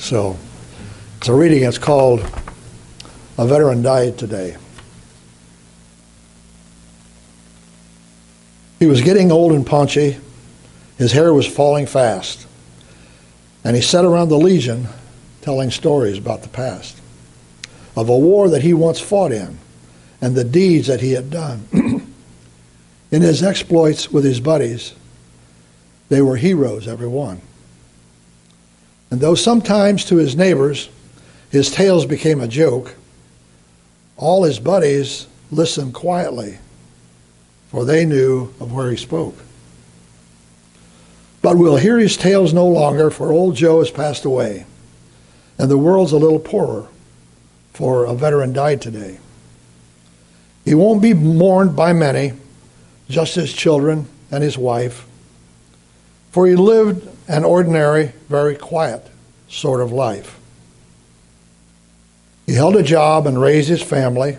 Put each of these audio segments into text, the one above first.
So it's a reading. It's called "A Veteran Died Today." He was getting old and paunchy. His hair was falling fast. And he sat around the Legion telling stories about the past, of a war that he once fought in and the deeds that he had done. In his exploits with his buddies, they were heroes, every one. And though sometimes to his neighbors his tales became a joke, all his buddies listened quietly, for they knew of where he spoke. But we'll hear his tales no longer, for old Joe has passed away, and the world's a little poorer, for a veteran died today. He won't be mourned by many, just his children and his wife, for he lived an ordinary, very quiet sort of life. He held a job and raised his family,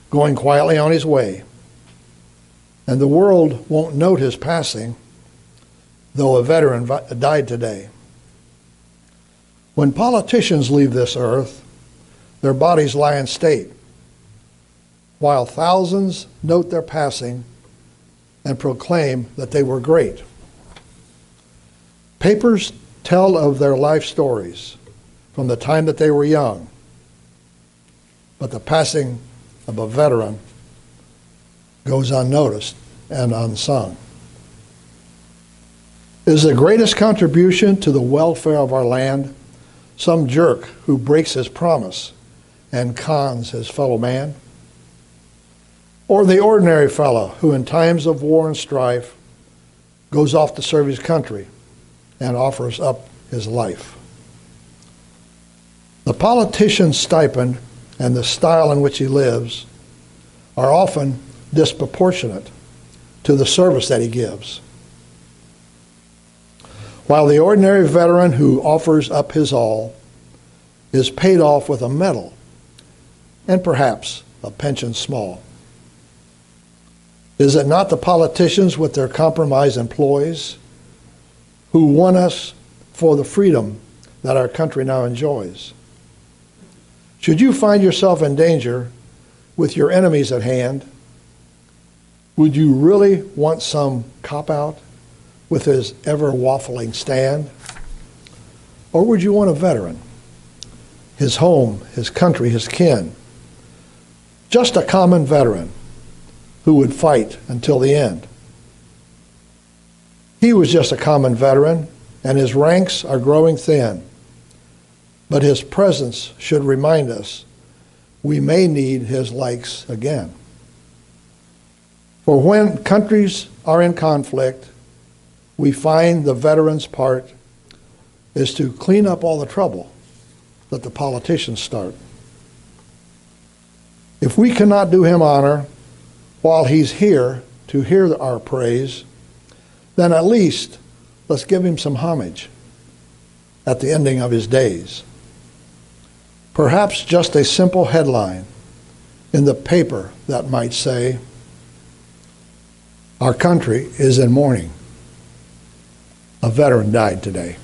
going quietly on his way. And the world won't note his passing, though a veteran died today. When politicians leave this earth, their bodies lie in state, while thousands note their passing and proclaim that they were great. Papers tell of their life stories from the time that they were young, but the passing of a veteran goes unnoticed and unsung. Is the greatest contribution to the welfare of our land some jerk who breaks his promise and cons his fellow man? Or the ordinary fellow who in times of war and strife goes off to serve his country and offers up his life? The politician's stipend and the style in which he lives are often disproportionate to the service that he gives, while the ordinary veteran who offers up his all is paid off with a medal and perhaps a pension small. Is it not the politicians with their compromised employees who won us for the freedom that our country now enjoys? Should you find yourself in danger with your enemies at hand, would you really want some cop-out with his ever-waffling stand? Or would you want a veteran, his home, his country, his kin, just a common veteran who would fight until the end? He was just a common veteran, and his ranks are growing thin, but his presence should remind us we may need his likes again. For when countries are in conflict, we find the veteran's part is to clean up all the trouble that the politicians start. If we cannot do him honor while he's here to hear our praise, then at least let's give him some homage at the ending of his days. Perhaps just a simple headline in the paper that might say, "Our country is in mourning. A veteran died today."